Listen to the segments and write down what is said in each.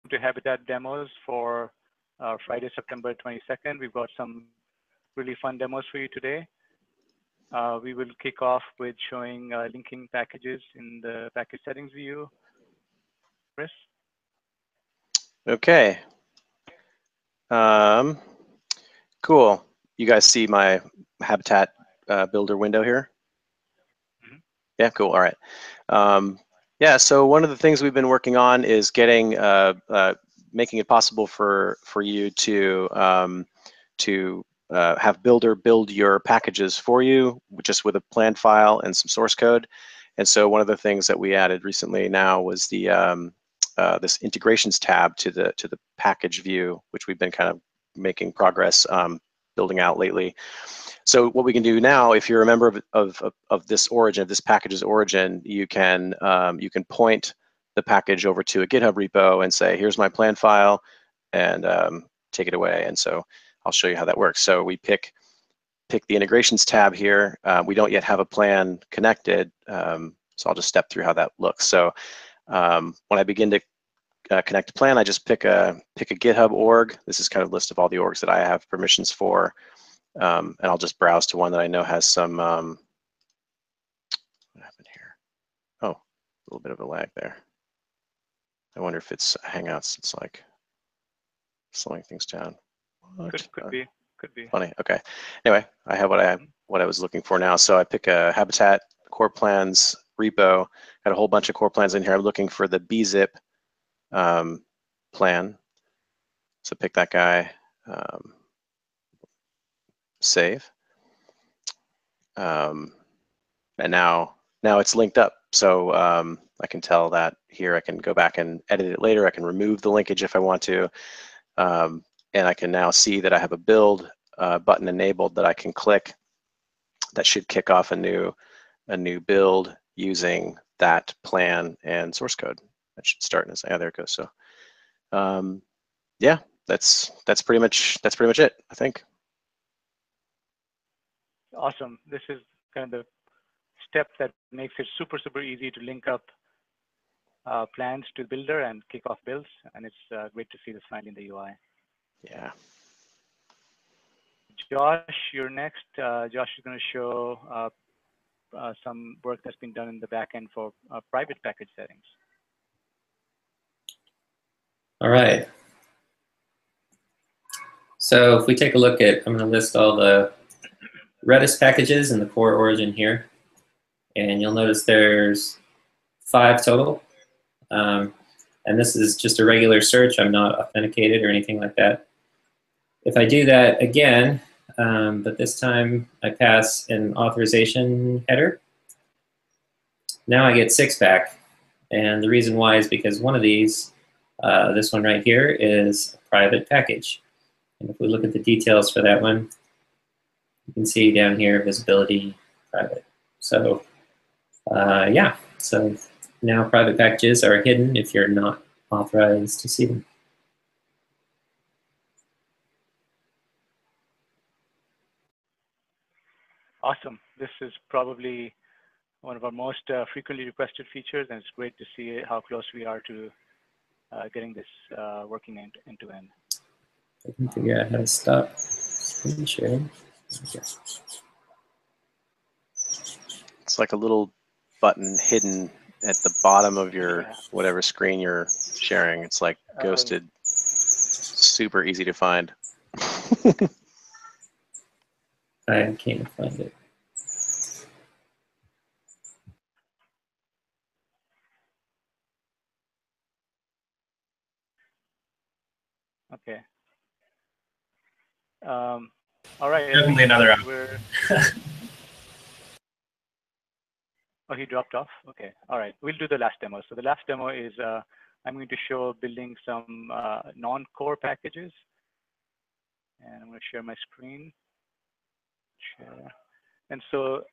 to Habitat demos for Friday, September 22nd. We've got some really fun demos for you today. We will kick off with showing linking packages in the package settings view. Chris? Okay. Cool. You guys see my Habitat builder window here? Mm-hmm. Yeah, cool. All right. Yeah, so one of the things we've been working on is getting making it possible for you to have Builder build your packages for you just with a plan file and some source code. And so one of the things that we added recently now was the this integrations tab to the package view, which we've been kind of making progress building out lately. So what we can do now, if you're a member of this origin, of this package's origin, you can point the package over to a GitHub repo and say, here's my plan file, and take it away. And so I'll show you how that works. So we pick the integrations tab here. We don't yet have a plan connected, so I'll just step through how that looks. So when I begin to connect a plan, I just pick a GitHub org. This is kind of a list of all the orgs that I have permissions for. And I'll just browse to one that I know has some, what happened here? Oh, a little bit of a lag there. I wonder if it's Hangouts, it's like slowing things down. Could be. Funny, okay. Anyway, I have what I was looking for now. So I pick a Habitat core plans repo, got a whole bunch of core plans in here. I'm looking for the bzip plan. So pick that guy. Save, and now it's linked up. So I can tell that here I can go back and edit it later. I can remove the linkage if I want to, and I can now see that I have a build button enabled that I can click. That should kick off a new build using that plan and source code. That should start in a second. Oh, there it goes. So yeah, that's pretty much it, I think. Awesome. This is kind of the step that makes it super easy to link up plans to Builder and kick off builds. And it's great to see this finally in the UI. Yeah. Josh, you're next. Josh is going to show some work that's been done in the backend for private package settings. All right. So if we take a look at, I'm going to list all the Redis packages in the core origin here. And you'll notice there's 5 total. And this is just a regular search. I'm not authenticated or anything like that. If I do that again, but this time I pass an authorization header, now I get 6 back. And the reason why is because one of these, this one right here, is a private package. And if we look at the details for that one, you can see down here, visibility, private. So yeah, so now private packages are hidden if you're not authorized to see them. Awesome. This is probably one of our most frequently requested features, and it's great to see how close we are to getting this working end to end. I can figure out how to stop screen sharing. Okay. It's like a little button hidden at the bottom of your whatever screen you're sharing. It's like ghosted, super easy to find. I can't find it. Okay. All right. Definitely another app. Oh, he dropped off? Okay. All right. We'll do the last demo. So the last demo is I'm going to show building some non-core packages. And I'm going to share my screen. Share. And so,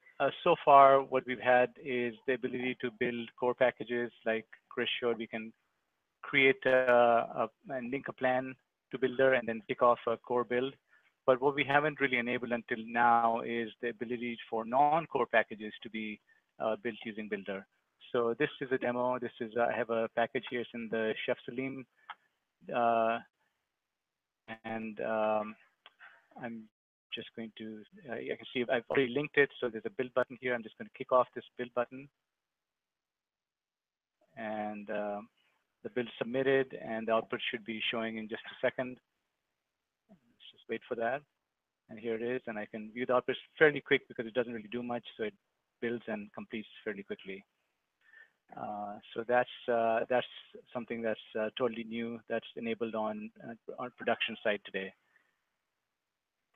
so far, what we've had is the ability to build core packages like Chris showed. We can create and link a plan to Builder and then kick off a core build. But what we haven't really enabled until now is the ability for non-core packages to be built using Builder. So this is a demo. This is I have a package here. It's in the Chef Salim and I'm just going to, I can see I've already linked it. So there's a build button here. I'm just going to kick off this build button. And the build submitted, and the output should be showing in just a second. Let's just wait for that. And here it is. And I can view the output fairly quick because it doesn't really do much. So it builds and completes fairly quickly. So that's something that's totally new, that's enabled on production side today.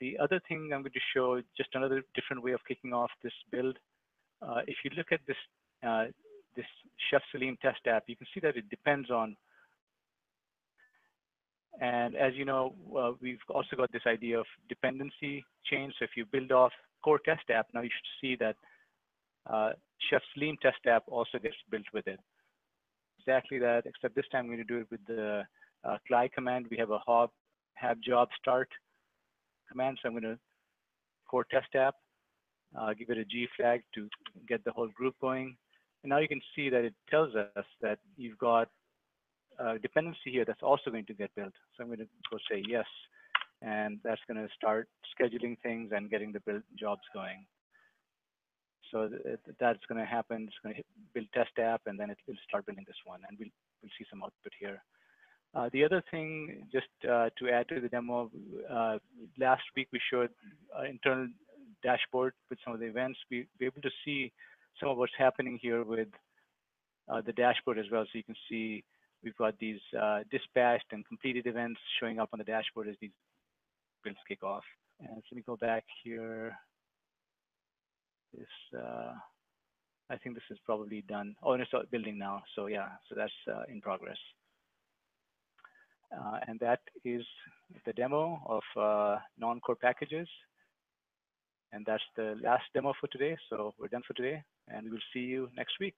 The other thing I'm going to show, just another different way of kicking off this build. If you look at this this Chef Salim test app, you can see that it depends on. And as you know, we've also got this idea of dependency chain. So if you build off core test app, now you should see that Chef Salim test app also gets built with it. Exactly that, except this time I'm going to do it with the CLI command. We have a have job start command. So I'm going to core test app, give it a G flag to get the whole group going. And now you can see that it tells us that you've got a dependency here that's also going to get built. So I'm going to go say yes, and that's going to start scheduling things and getting the build jobs going. So that's going to happen. It's going to build test app, and then it will start building this one, and we'll see some output here. The other thing, just to add to the demo, last week we showed our internal dashboard with some of the events. We're able to see some of what's happening here with the dashboard as well. So you can see we've got these dispatched and completed events showing up on the dashboard as these builds kick off. And so let me go back here. This, I think this is probably done. Oh, and it's building now. So yeah, so that's in progress. And that is the demo of NonCore Packages. And that's the last demo for today. So we're done for today, and we will see you next week.